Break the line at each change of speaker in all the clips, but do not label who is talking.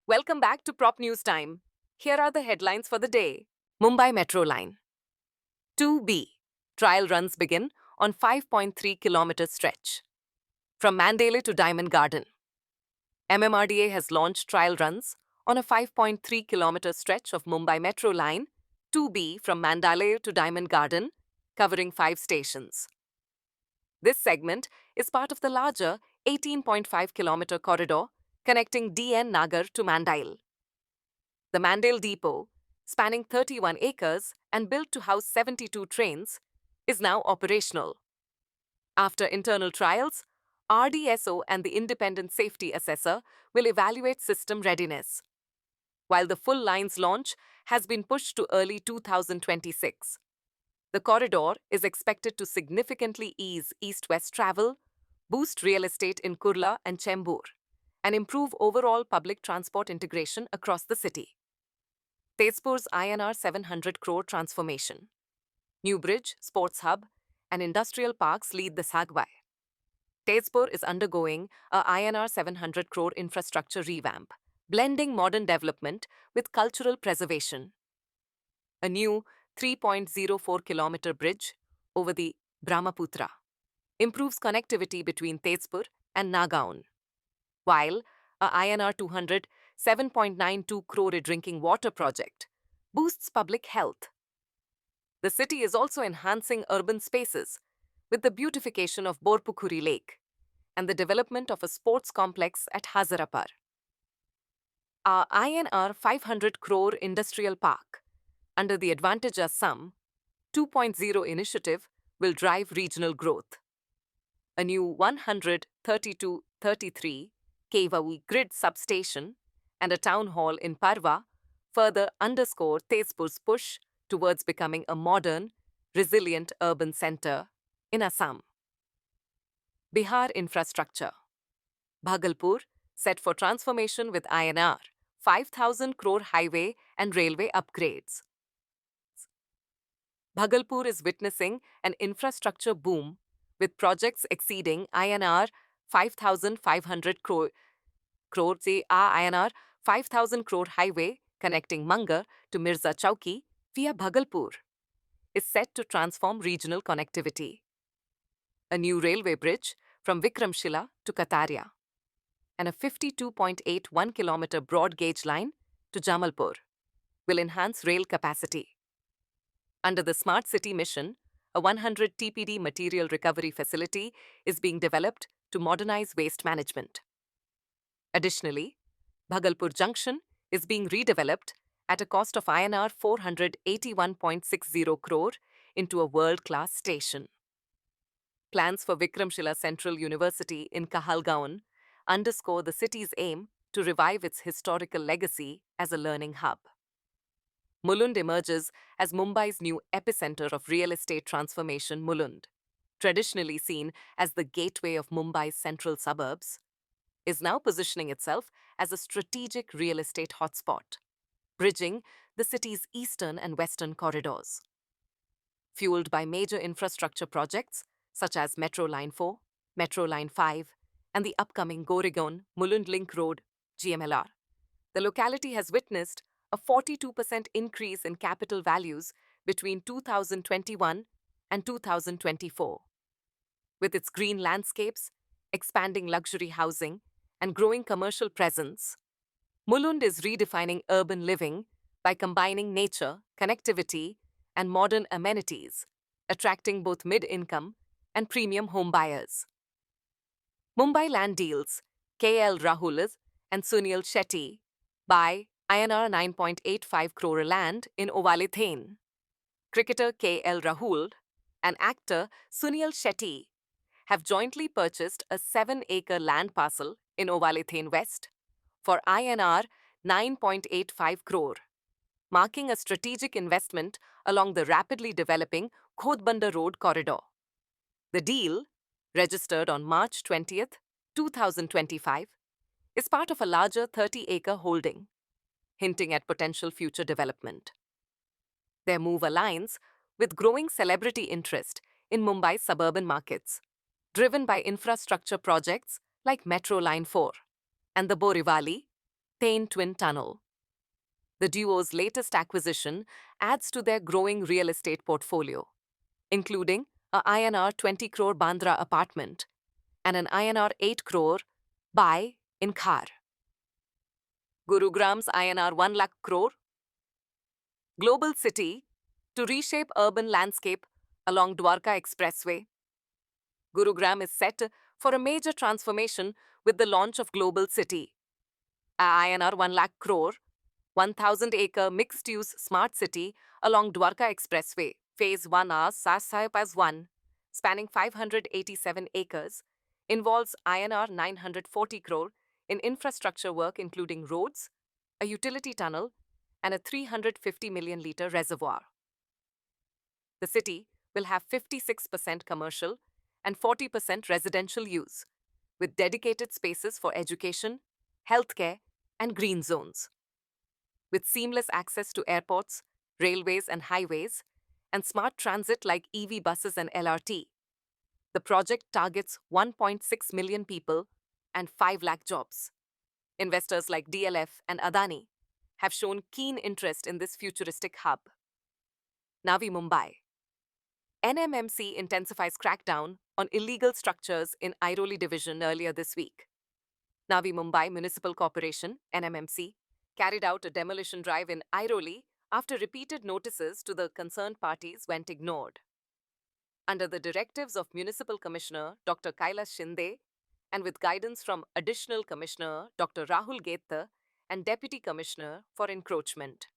Welcome back to Prop News Time. Here are the headlines for the day. Mumbai Metro Line 2B. Trial runs begin on 5.3-kilometer stretch. From Mandalay to Diamond Garden. MMRDA has launched trial runs on a 5.3-kilometer stretch of Mumbai Metro Line 2B from Mandalay to Diamond Garden, covering 5 stations. This segment is part of the larger 18.5-kilometer corridor connecting DN Nagar to Mandale. The Mandale Depot, spanning 31 acres and built to house 72 trains, is now operational. After internal trials, RDSO and the Independent Safety Assessor will evaluate system readiness. While the full line's launch has been pushed to early 2026. The corridor is expected to significantly ease east-west travel, boost real estate in Kurla and Chembur, and improve overall public transport integration across the city. Tezpur's INR 700 crore transformation. New bridge, sports hub, and industrial parks lead the Sagway. Tezpur is undergoing a INR 700 crore infrastructure revamp, blending modern development with cultural preservation. A new 3.04-kilometer bridge over the Brahmaputra improves connectivity between Tezpur and Nagaon, while a INR 207.92 crore drinking water project boosts public health. The city is also enhancing urban spaces with the beautification of Borpukhuri Lake and the development of a sports complex at Hazarapar. Our INR 500 crore industrial park under the Advantage Assam 2.0 initiative will drive regional growth. A new 132-33 kV grid substation and a town hall in Parva further underscore Tezpur's push towards becoming a modern, resilient urban center in Assam. Bihar infrastructure. Bhagalpur set for transformation with INR 5,000 crore highway and railway upgrades. Bhagalpur is witnessing an infrastructure boom with projects exceeding INR 5,500 crore. INR 5,000 crore highway connecting Mangar to Mirza Chowki via Bhagalpur is set to transform regional connectivity. A new railway bridge from Vikramshila to Kataria and a 52.81-kilometer broad gauge line to Jamalpur will enhance rail capacity. Under the Smart City mission, a 100 TPD material recovery facility is being developed to modernize waste management. Additionally, Bhagalpur Junction is being redeveloped at a cost of INR 481.60 crore into a world-class station. Plans for Vikramshila Central University in Kahalgaon underscore the city's aim to revive its historical legacy as a learning hub. Mulund emerges as Mumbai's new epicenter of real estate transformation. Mulund, traditionally seen as the gateway of Mumbai's central suburbs, is now positioning itself as a strategic real estate hotspot, bridging the city's eastern and western corridors. Fueled by major infrastructure projects such as Metro Line 4, Metro Line 5, and the upcoming Goregaon-Mulund Link Road (GMLR), the locality has witnessed a 42% increase in capital values between 2021 and 2024. With its green landscapes, expanding luxury housing, and growing commercial presence, Mulund is redefining urban living by combining nature, connectivity, and modern amenities, attracting both mid-income and premium home buyers. Mumbai Land Deals, KL Rahul and Sunil Shetty, buy INR 9.85 crore land in Ovalethane. Cricketer KL Rahul and actor Sunil Shetty have jointly purchased a 7-acre land parcel in Ovalethane West for INR 9.85 crore, marking a strategic investment along the rapidly developing Khodbanda Road corridor. The deal, registered on March 20, 2025, is part of a larger 30-acre holding, hinting at potential future development. Their move aligns with growing celebrity interest in Mumbai's suburban markets, driven by infrastructure projects like Metro Line 4 and the Borivali Thane Twin Tunnel. The duo's latest acquisition adds to their growing real estate portfolio, including a INR 20 crore Bandra apartment and an INR 8 crore buy in Khar. Gurugram's INR 1 lakh crore global city to reshape urban landscape along Dwarka Expressway. Gurugram is set for a major transformation with the launch of Global City, a INR 1 lakh crore, 1,000-acre mixed-use smart city along Dwarka Expressway, Phase 1A Sasahib as 1, spanning 587 acres, involves INR 940 crore in infrastructure work including roads, a utility tunnel, and a 350 million litre reservoir. The city will have 56% commercial and 40% residential use, with dedicated spaces for education, healthcare, and green zones. With seamless access to airports, railways and highways, and smart transit like EV buses and LRT, the project targets 1.6 million people and 5 lakh jobs. Investors like DLF and Adani have shown keen interest in this futuristic hub. Navi Mumbai. NMMC intensifies crackdown on illegal structures in Airoli division earlier this week. Navi Mumbai Municipal Corporation, NMMC, carried out a demolition drive in Airoli after repeated notices to the concerned parties went ignored. Under the directives of Municipal Commissioner Dr. Kailash Shinde and with guidance from Additional Commissioner Dr. Rahul Geta and Deputy Commissioner for Encroachment,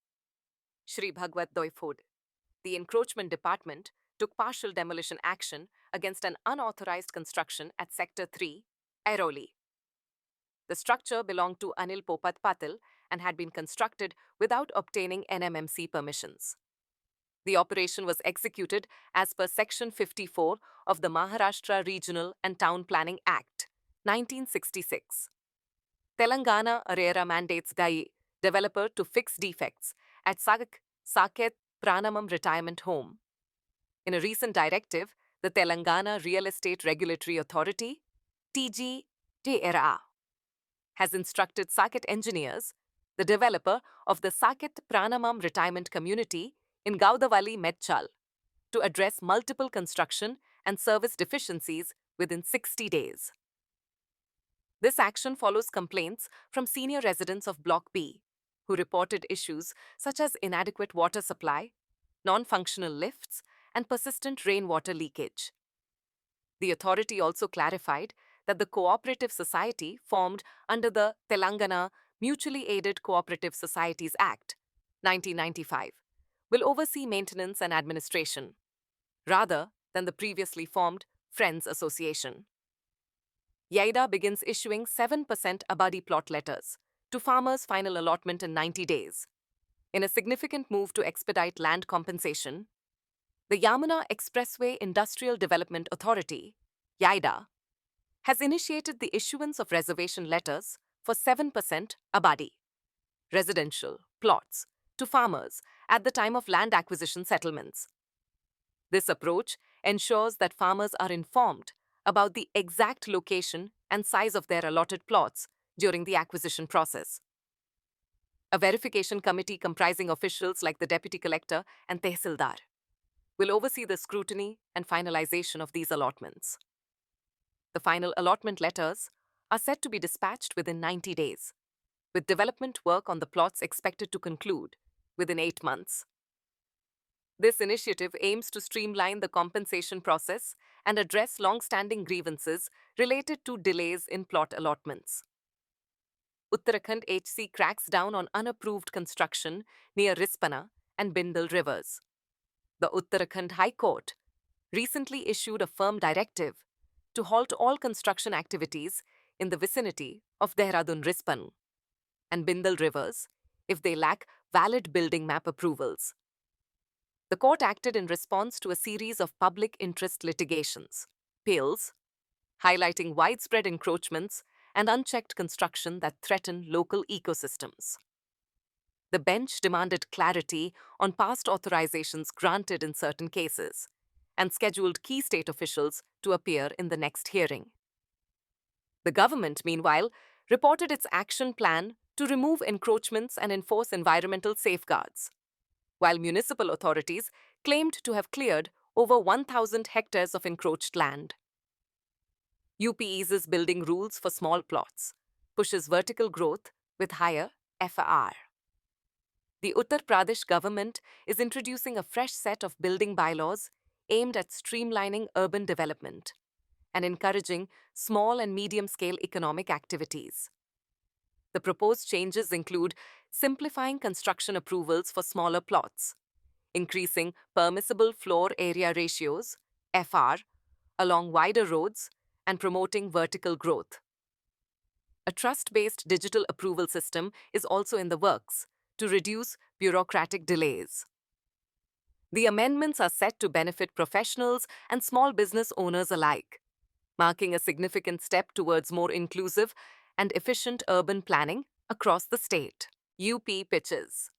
Shri Bhagwat Doifod, the Encroachment Department took partial demolition action against an unauthorized construction at Sector 3, Airoli. The structure belonged to Anil Popat Patil and had been constructed without obtaining NMMC permissions. The operation was executed as per Section 54 of the Maharashtra Regional and Town Planning Act, 1966. Telangana ARERA mandates GAI developer to fix defects at Saket Pranamam Retirement Home. In a recent directive, the Telangana Real Estate Regulatory Authority, TGREA, has instructed Saket engineers, the developer of the Saket Pranamam Retirement Community in Gaudavali, Medchal, to address multiple construction and service deficiencies within 60 days. This action follows complaints from senior residents of Block B, who reported issues such as inadequate water supply, non-functional lifts, and persistent rainwater leakage. The authority also clarified that the cooperative society formed under the Telangana Mutually Aided Cooperative Societies Act, 1995, will oversee maintenance and administration, rather than the previously formed Friends Association. YEIDA begins issuing 7% Abadi plot letters to farmers' final allotment in 90 days. In a significant move to expedite land compensation, the Yamuna Expressway Industrial Development Authority, YEIDA, has initiated the issuance of reservation letters for 7% Abadi residential plots to farmers at the time of land acquisition settlements. This approach ensures that farmers are informed about the exact location and size of their allotted plots during the acquisition process. A verification committee comprising officials like the Deputy Collector and Tehsildar will oversee the scrutiny and finalization of these allotments. The final allotment letters are set to be dispatched within 90 days, with development work on the plots expected to conclude within 8 months. This initiative aims to streamline the compensation process and address long-standing grievances related to delays in plot allotments. Uttarakhand HC cracks down on unapproved construction near Rispana and Bindal rivers. The Uttarakhand High Court recently issued a firm directive to halt all construction activities in the vicinity of Dehradun Rispan and Bindal rivers if they lack valid building map approvals. The court acted in response to a series of public interest litigations, PILs, highlighting widespread encroachments and unchecked construction that threaten local ecosystems. The bench demanded clarity on past authorizations granted in certain cases and scheduled key state officials to appear in the next hearing. The government, meanwhile, reported its action plan to remove encroachments and enforce environmental safeguards, while municipal authorities claimed to have cleared over 1,000 hectares of encroached land. UP eases building rules for small plots, pushes vertical growth with higher FAR. The Uttar Pradesh government is introducing a fresh set of building bylaws aimed at streamlining urban development and encouraging small and medium-scale economic activities. The proposed changes include simplifying construction approvals for smaller plots, increasing permissible floor area ratios, FR, along wider roads, and promoting vertical growth. A trust-based digital approval system is also in the works to reduce bureaucratic delays. The amendments are set to benefit professionals and small business owners alike, marking a significant step towards more inclusive and efficient urban planning across the state. UP pitches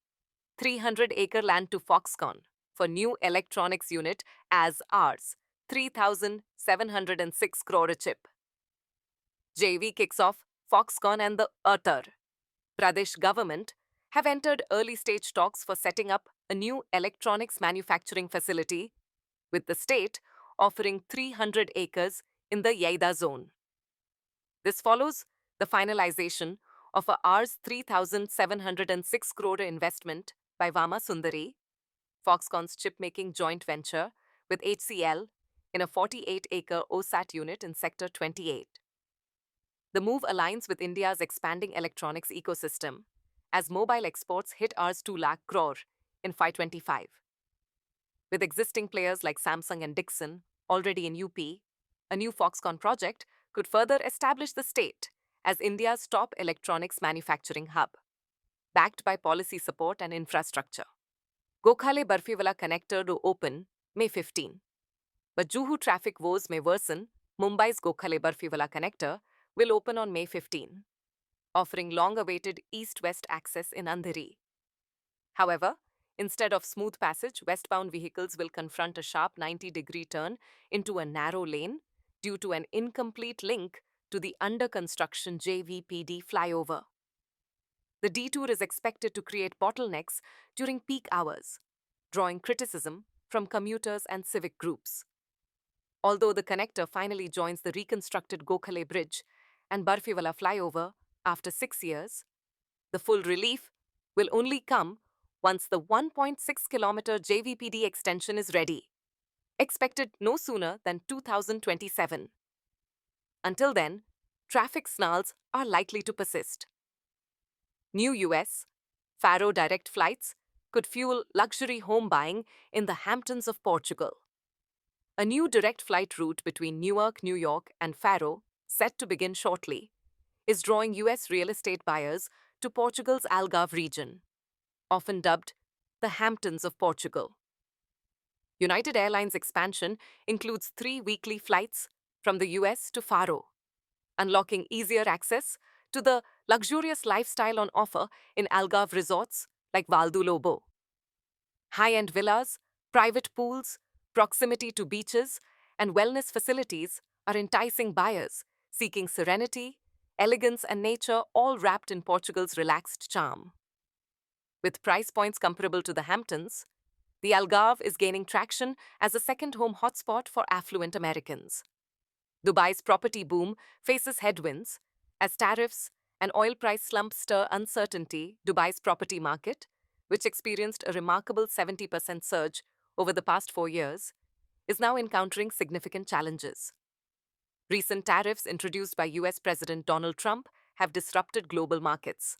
300-acre land to Foxconn for new electronics unit as Rs 3,706 crore a chip. JV kicks off. Foxconn and the Uttar Pradesh government have entered early-stage talks for setting up a new electronics manufacturing facility, with the state offering 300 acres in the Yeida zone. This follows the finalization of a Rs 3,706 crore investment by Vama Sundari, Foxconn's chip-making joint venture with HCL in a 48-acre OSAT unit in Sector 28. The move aligns with India's expanding electronics ecosystem, as mobile exports hit Rs 2 lakh crore in FY25. With existing players like Samsung and Dixon already in UP, a new Foxconn project could further establish the state as India's top electronics manufacturing hub, backed by policy support and infrastructure. Gokhale Barfiwala connector to open May 15. But Juhu traffic woes may worsen. Mumbai's Gokhale Barfiwala connector will open on May 15, offering long-awaited east-west access in Andheri. However, instead of smooth passage, westbound vehicles will confront a sharp 90-degree turn into a narrow lane due to an incomplete link to the under-construction JVPD flyover. The detour is expected to create bottlenecks during peak hours, drawing criticism from commuters and civic groups. Although the connector finally joins the reconstructed Gokhale Bridge and Barfiwala flyover after 6 years, the full relief will only come once the 1.6-kilometer JVPD extension is ready, expected no sooner than 2027. Until then, traffic snarls are likely to persist. New US Faro direct flights could fuel luxury home buying in the Hamptons of Portugal. A new direct flight route between Newark, New York, and Faro, set to begin shortly, is drawing US real estate buyers to Portugal's Algarve region, often dubbed the Hamptons of Portugal. United Airlines' expansion includes 3 weekly flights from the US to Faro, unlocking easier access to the luxurious lifestyle on offer in Algarve resorts like Val do Lobo. High-end villas, private pools, proximity to beaches, and wellness facilities are enticing buyers seeking serenity, elegance, and nature, all wrapped in Portugal's relaxed charm. With price points comparable to the Hamptons, the Algarve is gaining traction as a second home hotspot for affluent Americans. Dubai's property boom faces headwinds as tariffs and oil price slump stir uncertainty. Dubai's property market, which experienced a remarkable 70% surge over the past 4 years, is now encountering significant challenges. Recent tariffs introduced by US President Donald Trump have disrupted global markets,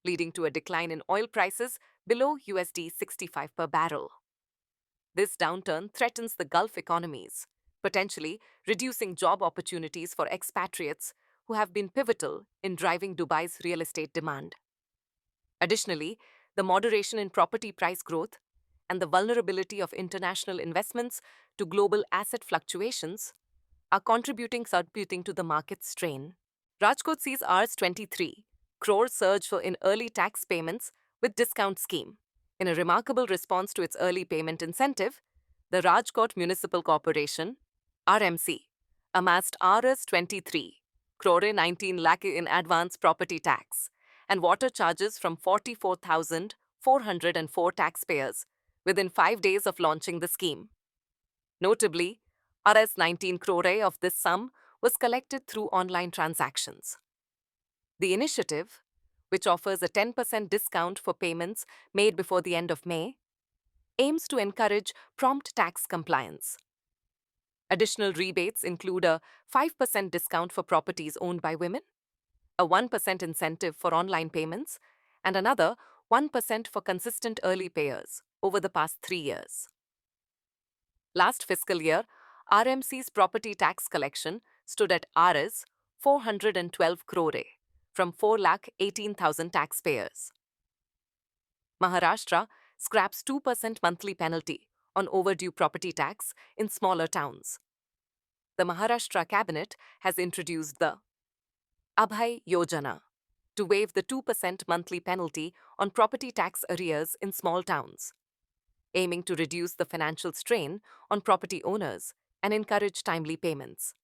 leading to a decline in oil prices below USD 65 per barrel. This downturn threatens the Gulf economies, potentially reducing job opportunities for expatriates who have been pivotal in driving Dubai's real estate demand. Additionally, the moderation in property price growth and the vulnerability of international investments to global asset fluctuations are contributing to the market strain. Rajkot sees Rs 23 crore surge in early tax payments with discount scheme. In a remarkable response to its early payment incentive, the Rajkot Municipal Corporation, RMC, amassed Rs 23 crore 19 lakh in advance property tax and water charges from 44,404 taxpayers within 5 days of launching the scheme. Notably, Rs 19 crore of this sum was collected through online transactions. The initiative, which offers a 10% discount for payments made before the end of May, aims to encourage prompt tax compliance. Additional rebates include a 5% discount for properties owned by women, a 1% incentive for online payments, and another 1% for consistent early payers over the past 3 years. Last fiscal year, RMC's property tax collection stood at Rs 412 crore from 4,18,000 taxpayers. Maharashtra scraps 2% monthly penalty on overdue property tax in smaller towns. The Maharashtra cabinet has introduced the Abhay Yojana to waive the 2% monthly penalty on property tax arrears in small towns, aiming to reduce the financial strain on property owners and encourage timely payments.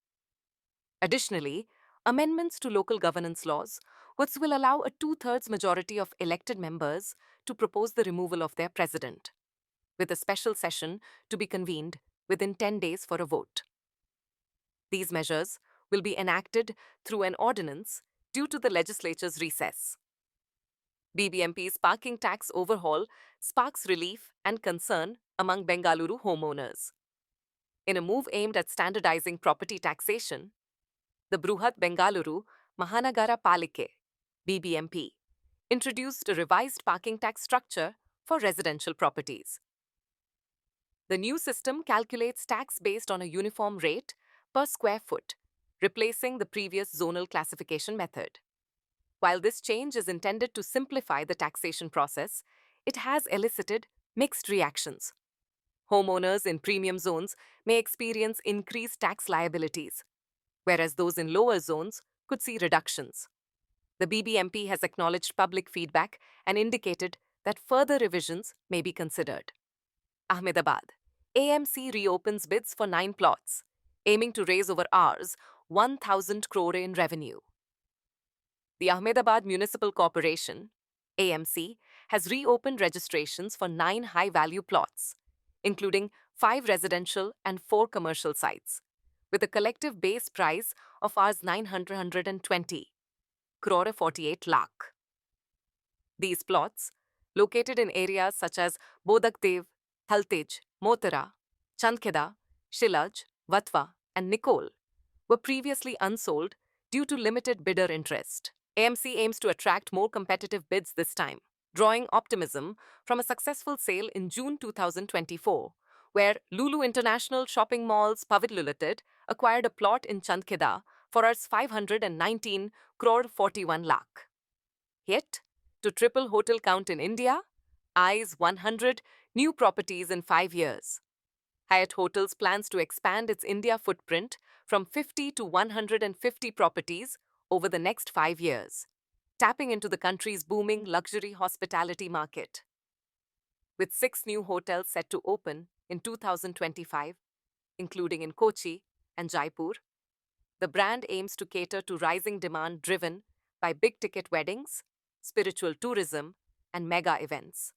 Additionally, amendments to local governance laws, which will allow a 2/3 majority of elected members to propose the removal of their president, with a special session to be convened within 10 days for a vote. These measures will be enacted through an ordinance due to the legislature's recess. BBMP's parking tax overhaul sparks relief and concern among Bengaluru homeowners. In a move aimed at standardizing property taxation, the Bruhat Bengaluru Mahanagara Palike (BBMP) introduced a revised parking tax structure for residential properties. The new system calculates tax based on a uniform rate per square foot, replacing the previous zonal classification method. While this change is intended to simplify the taxation process, it has elicited mixed reactions. Homeowners in premium zones may experience increased tax liabilities, whereas those in lower zones could see reductions. The BBMP has acknowledged public feedback and indicated that further revisions may be considered. Ahmedabad. AMC reopens bids for 9 plots, aiming to raise over Rs 1,000 crore in revenue. The Ahmedabad Municipal Corporation, AMC, has reopened registrations for 9 high-value plots, including 5 residential and 4 commercial sites, with a collective base price of Rs 920 crore 48 lakh. These plots, located in areas such as Bodakdev, Thaltej, Motara, Chandkheda, Shilaj, Vatva, and Nicole, were previously unsold due to limited bidder interest. AMC aims to attract more competitive bids this time, drawing optimism from a successful sale in June 2024, where Lulu International Shopping Malls Pavit Limited acquired a plot in Chandkheda for Rs 519 crore 41 lakh. Yet, to triple hotel count in India, eyes 100 new properties in 5 years. Hyatt Hotels plans to expand its India footprint from 50 to 150 properties over the next 5 years, tapping into the country's booming luxury hospitality market. With 6 new hotels set to open in 2025, including in Kochi and Jaipur, the brand aims to cater to rising demand driven by big-ticket weddings, spiritual tourism, and mega events.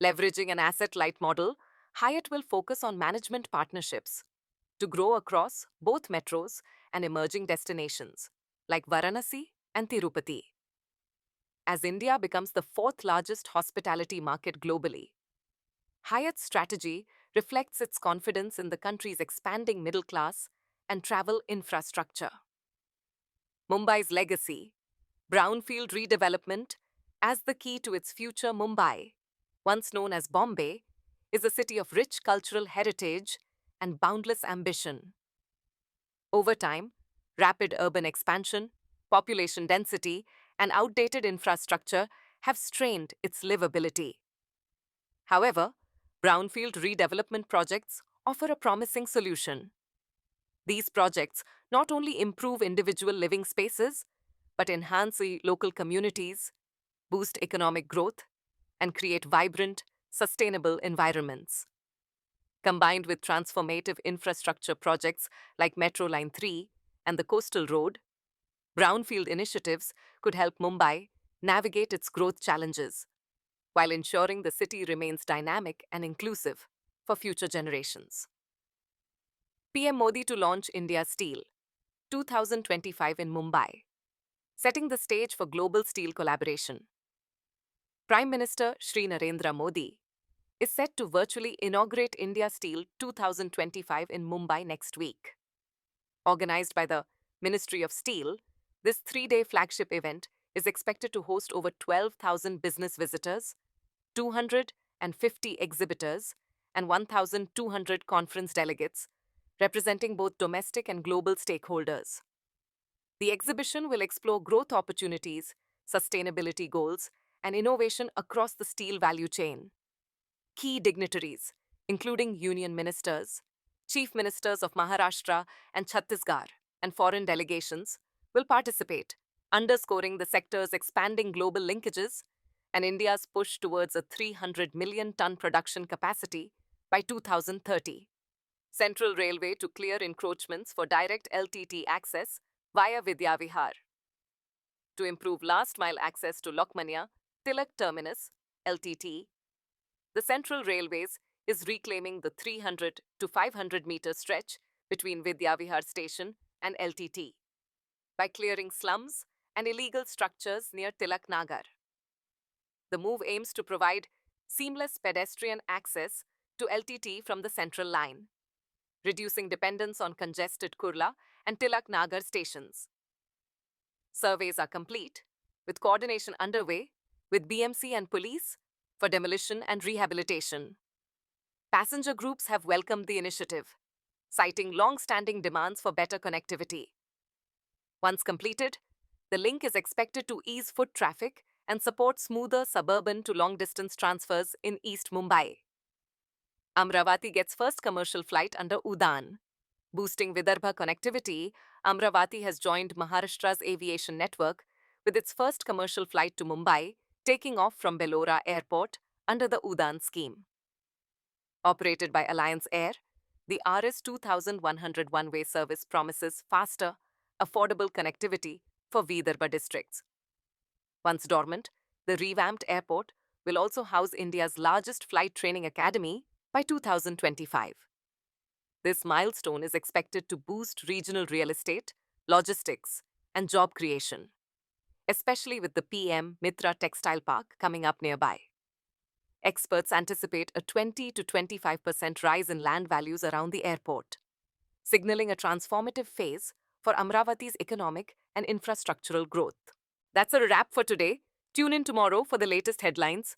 Leveraging an asset-light model, Hyatt will focus on management partnerships to grow across both metros and emerging destinations like Varanasi and Tirupati. As India becomes the 4th largest hospitality market globally, Hyatt's strategy reflects its confidence in the country's expanding middle class and travel infrastructure. Mumbai's legacy, brownfield redevelopment, as the key to its future. Mumbai, once known as Bombay, is a city of rich cultural heritage and boundless ambition. Over time, rapid urban expansion, population density, and outdated infrastructure have strained its livability. However, brownfield redevelopment projects offer a promising solution. These projects not only improve individual living spaces, but enhance the local communities, boost economic growth, and create vibrant, sustainable environments. Combined with transformative infrastructure projects like Metro Line 3 and the Coastal Road, brownfield initiatives could help Mumbai navigate its growth challenges while ensuring the city remains dynamic and inclusive for future generations. PM Modi to launch India Steel 2025 in Mumbai, setting the stage for global steel collaboration. Prime Minister Shri Narendra Modi is set to virtually inaugurate India Steel 2025 in Mumbai next week. Organized by the Ministry of Steel, this three-day flagship event is expected to host over 12,000 business visitors, 250 exhibitors, and 1,200 conference delegates, representing both domestic and global stakeholders. The exhibition will explore growth opportunities, sustainability goals, and innovation across the steel value chain. Key dignitaries, including union ministers, chief ministers of Maharashtra and Chhattisgarh, and foreign delegations, will participate, underscoring the sector's expanding global linkages and India's push towards a 300 million ton production capacity by 2030. Central Railway to clear encroachments for direct LTT access via Vidyavihar. To improve last-mile access to Lokmanya, Tilak Terminus, LTT, the Central Railways is reclaiming the 300 to 500 meter stretch between Vidyavihar station and LTT by clearing slums and illegal structures near Tilak Nagar. The move aims to provide seamless pedestrian access to LTT from the central line, reducing dependence on congested Kurla and Tilak Nagar stations. Surveys are complete, with coordination underway with BMC and police for demolition and rehabilitation. Passenger groups have welcomed the initiative, citing long-standing demands for better connectivity. Once completed, the link is expected to ease foot traffic and support smoother suburban to long-distance transfers in East Mumbai. Amravati gets first commercial flight under Udan. Boosting Vidarbha connectivity, Amravati has joined Maharashtra's aviation network with its first commercial flight to Mumbai, taking off from Belora Airport under the Udan scheme. Operated by Alliance Air, the RS 2100 one-way service promises faster, affordable connectivity for Vidarbha districts. Once dormant, the revamped airport will also house India's largest flight training academy by 2025. This milestone is expected to boost regional real estate, logistics, and job creation, especially with the PM Mitra Textile Park coming up nearby. Experts anticipate a 20 to 25% rise in land values around the airport, signaling a transformative phase for Amravati's economic and infrastructural growth. That's a wrap for today. Tune in tomorrow for the latest headlines.